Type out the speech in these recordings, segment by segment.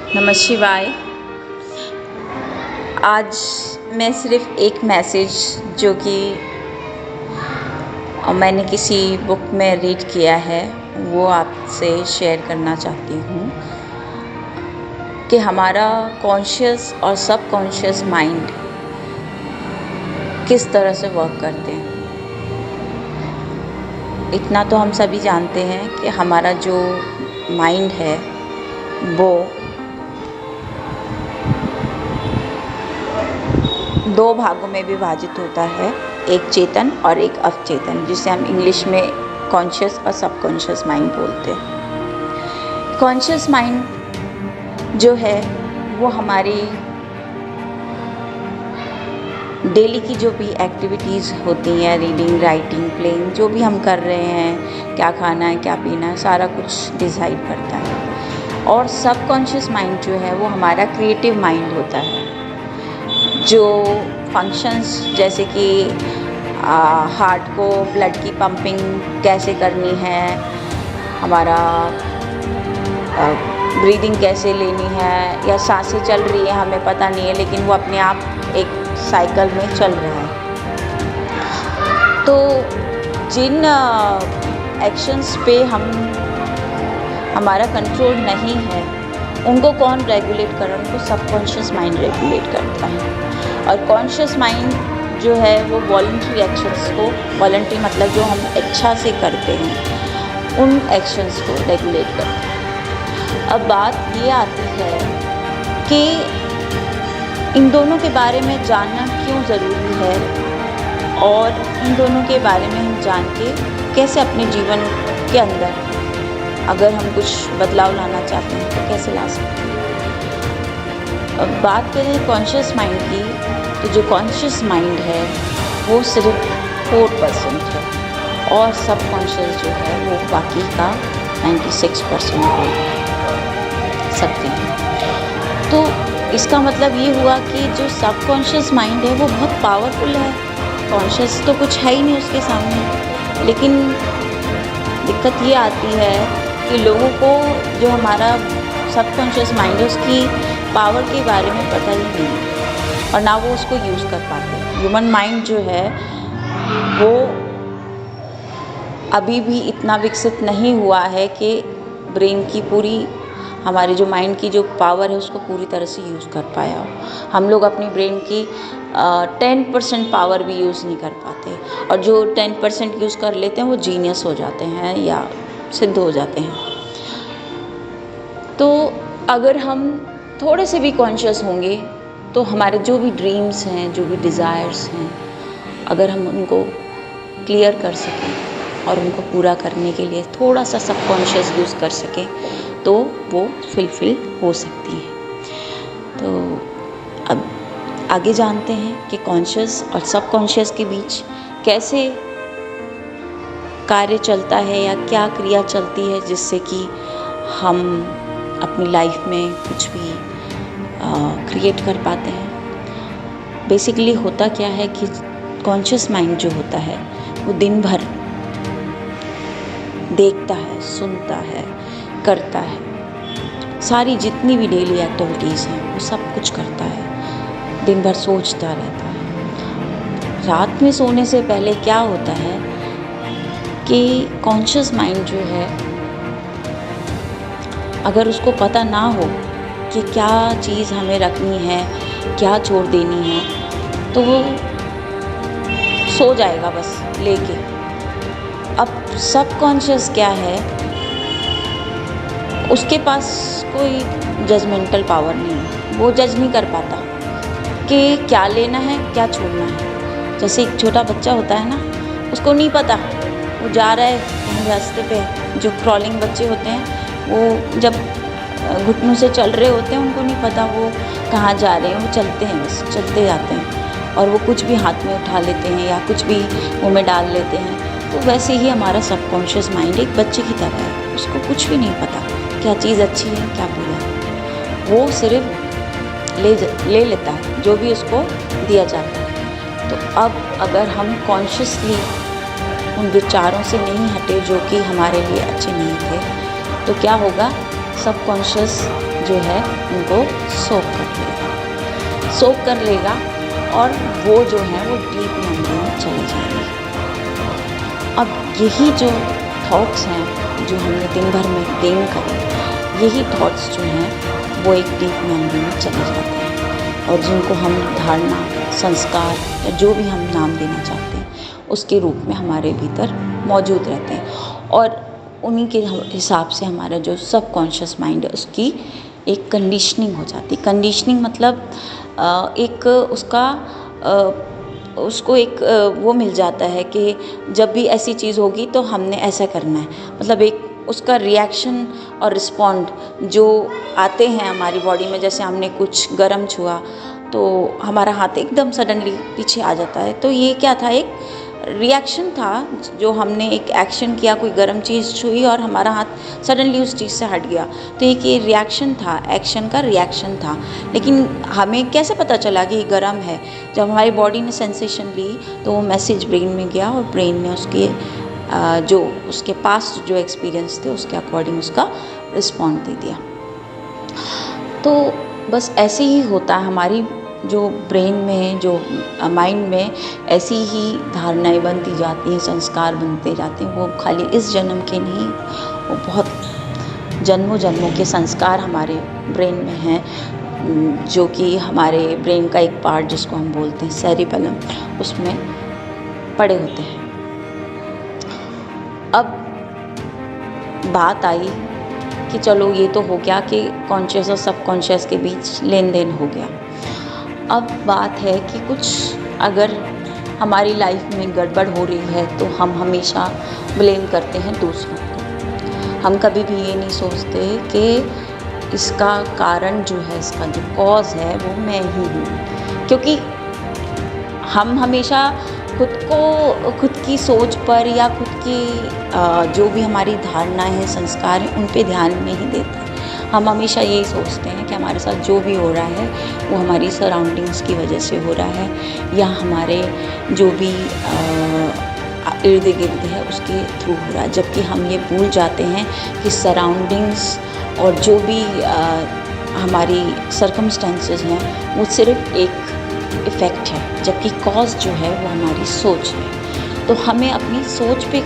नमः शिवाय। आज मैं सिर्फ़ एक मैसेज जो कि मैंने किसी बुक में रीड किया है वो आपसे शेयर करना चाहती हूँ कि हमारा कॉन्शियस और सबकॉन्शियस माइंड किस तरह से वर्क करते हैं। इतना तो हम सभी जानते हैं कि हमारा जो माइंड है वो दो भागों में विभाजित होता है, एक चेतन और एक अवचेतन, जिसे हम इंग्लिश में कॉन्शियस और सबकॉन्शियस माइंड बोलते हैं। कॉन्शियस माइंड जो है वो हमारी डेली की जो भी एक्टिविटीज़ होती हैं, रीडिंग, राइटिंग, प्लेइंग, जो भी हम कर रहे हैं, क्या खाना है, क्या पीना है, सारा कुछ डिसाइड करता है। और सबकॉन्शियस माइंड जो है वो हमारा क्रिएटिव माइंड होता है, जो फंक्शंस जैसे कि हार्ट को ब्लड की पंपिंग कैसे करनी है, हमारा ब्रीदिंग कैसे लेनी है, या सांसें चल रही है हमें पता नहीं है लेकिन वो अपने आप एक साइकिल में चल रहा है। तो जिन एक्शंस पे हमारा कंट्रोल नहीं है उनको कौन रेगुलेट कर रहा है? उनको सबकॉन्शियस माइंड रेगुलेट करता है। और कॉन्शियस माइंड जो है वो वॉलंटरी एक्शंस को, वॉलंटरी मतलब जो हम इच्छा से करते हैं, उन एक्शंस को रेगुलेट करता है। अब बात ये आती है कि इन दोनों के बारे में जानना क्यों ज़रूरी है और इन दोनों के बारे में हम जान के कैसे अपने जीवन के अंदर अगर हम कुछ बदलाव लाना चाहते हैं तो कैसे ला सकते हैं। अब बात करें कॉन्शियस माइंड की, तो जो कॉन्शियस माइंड है वो सिर्फ 4% है और सबकॉन्शियस जो है वो बाकी का 96% हो सकते हैं। तो इसका मतलब ये हुआ कि जो सबकॉन्शियस माइंड है वो बहुत पावरफुल है। कॉन्शियस तो कुछ है ही नहीं उसके सामने। लेकिन दिक्कत ये आती है कि लोगों को जो हमारा सबकॉन्शियस माइंड है उसकी पावर के बारे में पता ही नहीं और ना वो उसको यूज़ कर पाते। ह्यूमन माइंड जो है वो अभी भी इतना विकसित नहीं हुआ है कि ब्रेन की पूरी, हमारे जो माइंड की जो पावर है उसको पूरी तरह से यूज़ कर पाया हो। हम लोग अपनी ब्रेन की 10% पावर भी यूज़ नहीं कर पाते और जो 10% यूज़ कर लेते हैं वो जीनियस हो जाते हैं या सिद्ध हो जाते हैं। तो अगर हम थोड़े से भी कॉन्शियस होंगे तो हमारे जो भी ड्रीम्स हैं, जो भी डिज़ायर्स हैं, अगर हम उनको क्लियर कर सकें और उनको पूरा करने के लिए थोड़ा सा सबकॉन्शियस यूज़ कर सकें तो वो फुलफ़िल हो सकती है। तो अब आगे जानते हैं कि कॉन्शियस और सबकॉन्शियस के बीच कैसे कार्य चलता है या क्या क्रिया चलती है जिससे कि हम अपनी लाइफ में कुछ भी क्रिएट कर पाते हैं। बेसिकली होता क्या है कि कॉन्शियस माइंड जो होता है वो दिन भर देखता है, सुनता है, करता है, सारी जितनी भी डेली एक्टिविटीज़ हैं वो सब कुछ करता है, दिन भर सोचता रहता है। रात में सोने से पहले क्या होता है कि कॉन्शियस माइंड जो है अगर उसको पता ना हो कि क्या चीज़ हमें रखनी है, क्या छोड़ देनी है, तो वो सो जाएगा बस लेके। अब सबकॉन्शियस क्या है, उसके पास कोई जजमेंटल पावर नहीं है, वो जज नहीं कर पाता कि क्या लेना है, क्या छोड़ना है। जैसे एक छोटा बच्चा होता है ना, उसको नहीं पता, वो जा रहा है कहीं रास्ते पे, जो क्रॉलिंग बच्चे होते हैं वो जब घुटनों से चल रहे होते हैं उनको नहीं पता वो कहाँ जा रहे हैं, वो चलते हैं, बस चलते जाते हैं और वो कुछ भी हाथ में उठा लेते हैं या कुछ भी मुँह में डाल लेते हैं। तो वैसे ही हमारा सबकॉन्शियस माइंड एक बच्चे की तरह है, उसको कुछ भी नहीं पता क्या चीज़ अच्छी है, क्या बुरा है। वो सिर्फ ले लेता है जो भी उसको दिया जाता है। तो अब अगर हम कॉन्शियसली उन विचारों से नहीं हटे जो कि हमारे लिए अच्छे नहीं थे, तो क्या होगा, सबकॉन्शियस जो है उनको सोक कर लेगा और वो जो है वो डीप मेमोरी में चले जाएंगे। अब यही जो थॉट्स हैं जो हमने दिन भर में गेन करे, यही थॉट्स जो हैं वो एक डीप मेमोरी में चले जाते हैं और जिनको हम धारणा, संस्कार या जो भी हम नाम देना चाहते हैं उसके रूप में हमारे भीतर मौजूद रहते हैं और उन्हीं के हिसाब से हमारा जो सबकॉन्शियस माइंड है उसकी एक कंडीशनिंग हो जाती है। कंडीशनिंग मतलब एक उसको एक वो मिल जाता है कि जब भी ऐसी चीज़ होगी तो हमने ऐसा करना है, मतलब एक उसका रिएक्शन और रिस्पॉन्ड जो आते हैं हमारी बॉडी में। जैसे हमने कुछ गर्म छुआ तो हमारा हाथ एकदम सडनली पीछे आ जाता है, तो ये क्या था, एक रिएक्शन था जो हमने एक एक्शन किया, कोई गर्म चीज़ छुई और हमारा हाथ सडनली उस चीज़ से हट गया, तो एक ये रिएक्शन था, एक्शन का रिएक्शन था। लेकिन हमें कैसे पता चला कि ये गर्म है? जब हमारी बॉडी ने सेंसेशन ली तो वो मैसेज ब्रेन में गया और ब्रेन ने उसके जो उसके पास जो एक्सपीरियंस थे उसके अकॉर्डिंग उसका रिस्पॉन्ड दे दिया। तो बस ऐसे ही होता है हमारी जो ब्रेन में, जो माइंड में ऐसी ही धारणाएं बनती जाती हैं, संस्कार बनते जाते हैं। वो खाली इस जन्म के नहीं, वो बहुत जन्मों जन्मों के संस्कार हमारे ब्रेन में हैं, जो कि हमारे ब्रेन का एक पार्ट जिसको हम बोलते हैं सेरिबेलम, उसमें पड़े होते हैं। अब बात आई कि चलो ये तो हो गया कि कॉन्शियस और सबकॉन्शियस के बीच लेन देन हो गया। अब बात है कि कुछ अगर हमारी लाइफ में गड़बड़ हो रही है तो हम हमेशा ब्लेम करते हैं दूसरों को। हम कभी भी ये नहीं सोचते कि इसका कारण जो है, इसका जो कॉज है वो मैं ही हूँ, क्योंकि हम हमेशा खुद की सोच पर या खुद की जो भी हमारी धारणाएं हैं, संस्कार हैं, उन पे ध्यान नहीं देते। हम हमेशा यही सोचते हैं कि हमारे साथ जो भी हो रहा है वो हमारी सराउंडिंग्स की वजह से हो रहा है या हमारे जो भी इर्द गिर्द है उसके थ्रू हो रहा है, जबकि हम ये भूल जाते हैं कि सराउंडिंग्स और जो भी हमारी सर्कमस्टेंसेस हैं वो सिर्फ एक इफ़ेक्ट है, जबकि कॉज जो है वो हमारी सोच है। तो हमें अपनी सोच पे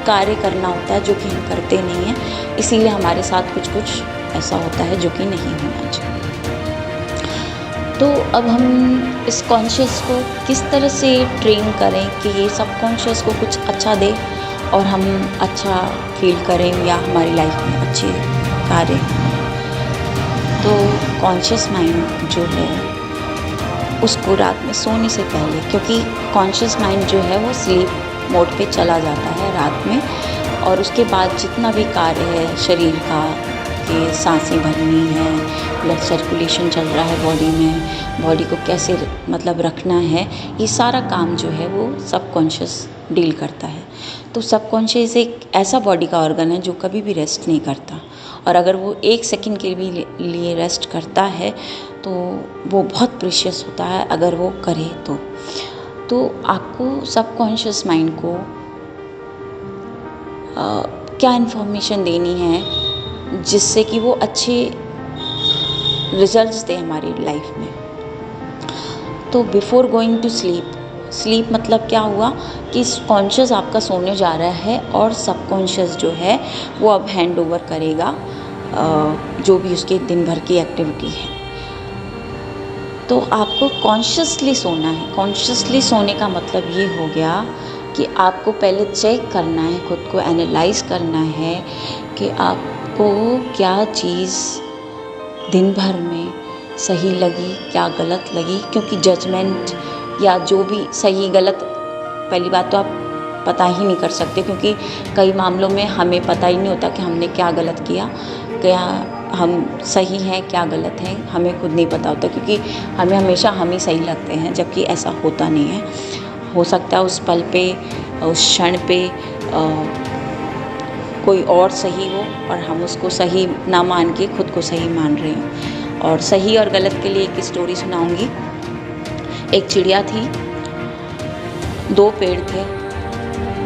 कार्य करना होता है, जो कि हम करते नहीं हैं, इसीलिए हमारे साथ कुछ ऐसा होता है जो कि नहीं होना चाहिए। तो अब हम इस कॉन्शियस को किस तरह से ट्रेन करें कि ये सबकॉन्शियस को कुछ अच्छा दे और हम अच्छा फील करें या हमारी लाइफ में अच्छे कार्य। तो कॉन्शियस माइंड जो है उसको रात में सोने से पहले, क्योंकि कॉन्शियस माइंड जो है वो स्लीप मोड पे चला जाता है रात में, और उसके बाद जितना भी कार्य है शरीर का, कि सांसें भरनी है, ब्लड सर्कुलेशन चल रहा है बॉडी में, बॉडी को कैसे मतलब रखना है, ये सारा काम जो है वो सबकॉन्शियस डील करता है। तो सबकॉन्शियस एक ऐसा बॉडी का ऑर्गन है जो कभी भी रेस्ट नहीं करता, और अगर वो एक सेकंड के लिए रेस्ट करता है तो वो बहुत प्रीशियस होता है अगर वो करे तो आपको सबकॉन्शियस माइंड को क्या इन्फॉर्मेशन देनी है जिससे कि वो अच्छे रिजल्ट्स दे हमारी लाइफ में। तो बिफोर गोइंग टू स्लीप मतलब क्या हुआ कि कॉन्शियस आपका सोने जा रहा है और सबकॉन्शियस जो है वो अब हैंड ओवर करेगा जो भी उसके दिन भर की एक्टिविटी है। तो आपको कॉन्शियसली सोना है। कॉन्शियसली सोने का मतलब ये हो गया कि आपको पहले चेक करना है, खुद को एनालाइज करना है कि आपको क्या चीज़ दिन भर में सही लगी, क्या गलत लगी, क्योंकि जजमेंट या जो भी सही गलत, पहली बात तो आप पता ही नहीं कर सकते, क्योंकि कई मामलों में हमें पता ही नहीं होता कि हमने क्या गलत किया, क्या हम सही हैं क्या गलत हैं, हमें खुद नहीं पता होता, क्योंकि हमें हमेशा हम ही सही लगते हैं, जबकि ऐसा होता नहीं है। हो सकता है उस पल पे, उस क्षण पे कोई और सही हो और हम उसको सही ना मान के खुद को सही मान रहे हों। और सही और गलत के लिए एक स्टोरी सुनाऊंगी। एक चिड़िया थी, दो पेड़ थे,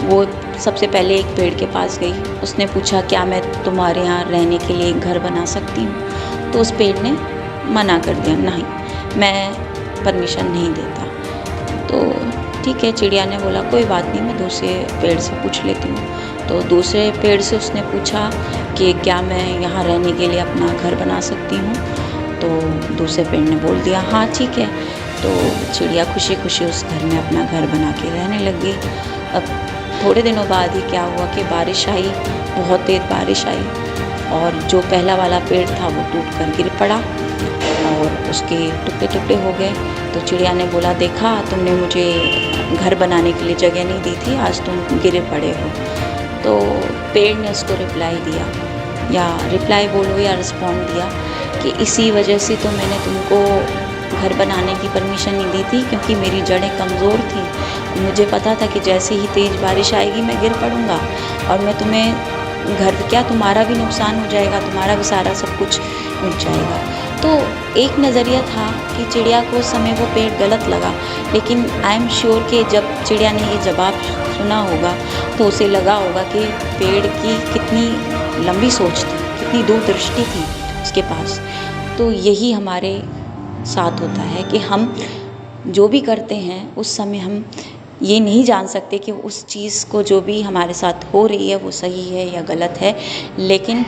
वो सबसे पहले एक पेड़ के पास गई। उसने पूछा, क्या मैं तुम्हारे यहाँ रहने के लिए एक घर बना सकती हूँ? तो उस पेड़ ने मना कर दिया, नहीं, मैं परमिशन नहीं देता। तो ठीक है, चिड़िया ने बोला कोई बात नहीं, मैं दूसरे पेड़ से पूछ लेती हूँ। तो दूसरे पेड़ से उसने पूछा कि क्या मैं यहाँ रहने के लिए अपना घर बना सकती हूँ? तो दूसरे पेड़ ने बोल दिया हाँ ठीक है। तो चिड़िया खुशी खुशी उस घर में अपना घर बना के रहने लग गई। अब थोड़े दिनों बाद ही क्या हुआ कि बारिश आई, बहुत तेज़ बारिश आई, और जो पहला वाला पेड़ था वो टूट कर गिर पड़ा और उसके टुकड़े टुकड़े हो गए। तो चिड़िया ने बोला, देखा, तुमने मुझे घर बनाने के लिए जगह नहीं दी थी, आज तुम गिरे पड़े हो। तो पेड़ ने उसको रिप्लाई दिया, या रिप्लाई बोलो या रिस्पॉन्ड दिया, कि इसी वजह से तो मैंने तुमको घर बनाने की परमिशन नहीं दी थी, क्योंकि मेरी जड़ें कमज़ोर थी। मुझे पता था कि जैसे ही तेज़ बारिश आएगी मैं गिर पड़ूँगा, और मैं तुम्हें घर, क्या तुम्हारा भी नुकसान हो जाएगा, तुम्हारा भी सारा सब कुछ मिट जाएगा। तो एक नज़रिया था कि चिड़िया को उस समय वो पेड़ गलत लगा, लेकिन आई एम श्योर कि जब चिड़िया ने ये जवाब सुना होगा तो उसे लगा होगा कि पेड़ की कितनी लंबी सोच थी, कितनी दूरदृष्टि थी उसके पास। तो यही हमारे साथ होता है कि हम जो भी करते हैं उस समय हम ये नहीं जान सकते कि उस चीज़ को जो भी हमारे साथ हो रही है वो सही है या गलत है, लेकिन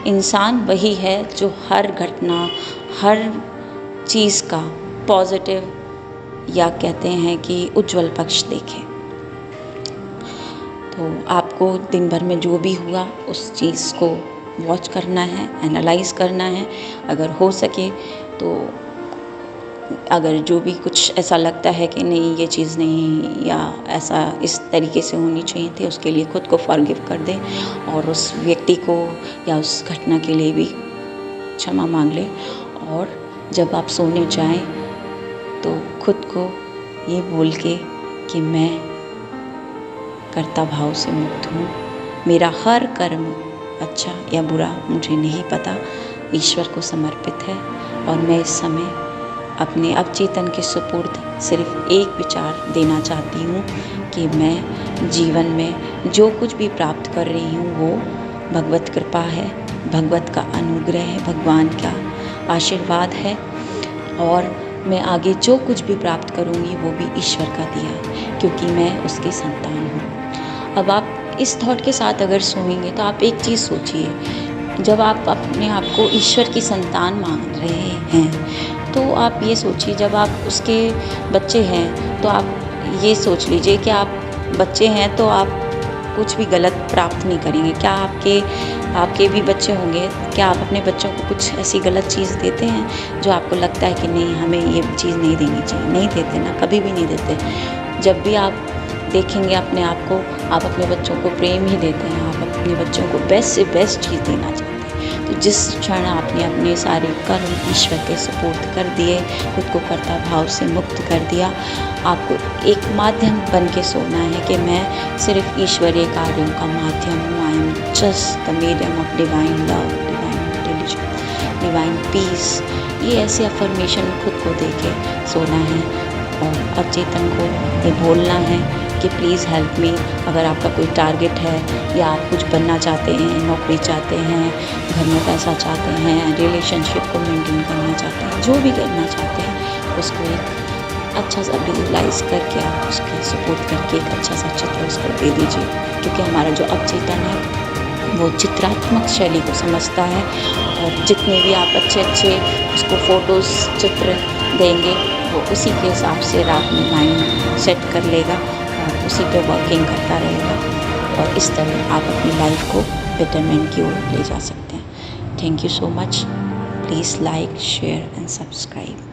इंसान वही है जो हर घटना, हर चीज़ का पॉजिटिव, या कहते हैं कि उज्जवल पक्ष देखे। तो आपको दिन भर में जो भी हुआ उस चीज़ को वॉच करना है, एनालाइज़ करना है। अगर हो सके तो अगर जो भी कुछ ऐसा लगता है कि नहीं ये चीज़ नहीं, या ऐसा इस तरीके से होनी चाहिए थी, उसके लिए खुद को फॉरगिव कर दें और उस व्यक्ति को या उस घटना के लिए भी क्षमा मांग लें। और जब आप सोने जाएं तो खुद को ये बोल के कि मैं कर्ता भाव से मुक्त हूँ, मेरा हर कर्म अच्छा या बुरा मुझे नहीं पता, ईश्वर को समर्पित है, और मैं इस समय अपने अवचेतन के सुपुर्द सिर्फ एक विचार देना चाहती हूँ कि मैं जीवन में जो कुछ भी प्राप्त कर रही हूँ वो भगवत कृपा है, भगवत का अनुग्रह है, भगवान का आशीर्वाद है, और मैं आगे जो कुछ भी प्राप्त करूँगी वो भी ईश्वर का दिया है, क्योंकि मैं उसकी संतान हूँ। अब आप इस थॉट के साथ अगर सोएंगे तो आप एक चीज़ सोचिए, जब आप अपने आप को ईश्वर की संतान मान रहे हैं तो आप ये सोचिए, जब आप उसके बच्चे हैं तो आप ये सोच लीजिए कि आप बच्चे हैं तो आप कुछ भी गलत प्राप्त नहीं करेंगे। क्या आपके भी बच्चे होंगे, क्या आप अपने बच्चों को कुछ ऐसी गलत चीज़ देते हैं जो आपको लगता है कि नहीं हमें ये चीज़ नहीं देनी चाहिए? नहीं देते ना, कभी भी नहीं देते। जब भी आप देखेंगे अपने आप को, आप अपने बच्चों को प्रेम ही देते हैं, आप अपने बच्चों को बेस्ट से बेस्ट चीज़ देना चाहते हैं। तो जिस क्षण आपने अपने सारे कर्म ईश्वर के सुपुर्द कर दिए, खुद को कर्ता भाव से मुक्त कर दिया, आपको एक माध्यम बन के सोना है कि मैं सिर्फ ईश्वरीय कार्यों का माध्यम हूँ। I am just the medium of divine love, divine intelligence, divine peace. ये ऐसे अफर्मेशन खुद को दे के सोना है, और अवचेतन को ये बोलना है कि प्लीज़ हेल्प मी। अगर आपका कोई टारगेट है, या आप कुछ बनना चाहते हैं, नौकरी चाहते हैं, घर में पैसा चाहते हैं, रिलेशनशिप को मेंटेन करना चाहते हैं, जो भी करना चाहते हैं, उसको एक अच्छा सा विजुअलाइज करके आप उसके सपोर्ट करके एक अच्छा सा चित्र उसको दे दीजिए, क्योंकि हमारा जो अवचेतन है वो चित्रात्मक शैली को समझता है, और जितने भी आप अच्छे उसको फ़ोटोज़, चित्र देंगे वो उसी के हिसाब से रात में माइंड सेट कर लेगा और उसी पे वर्किंग करता रहेगा, और इस तरह आप अपनी लाइफ को बेटरमेंट की ओर ले जा सकते हैं। Thank you so much. Please like, share and subscribe.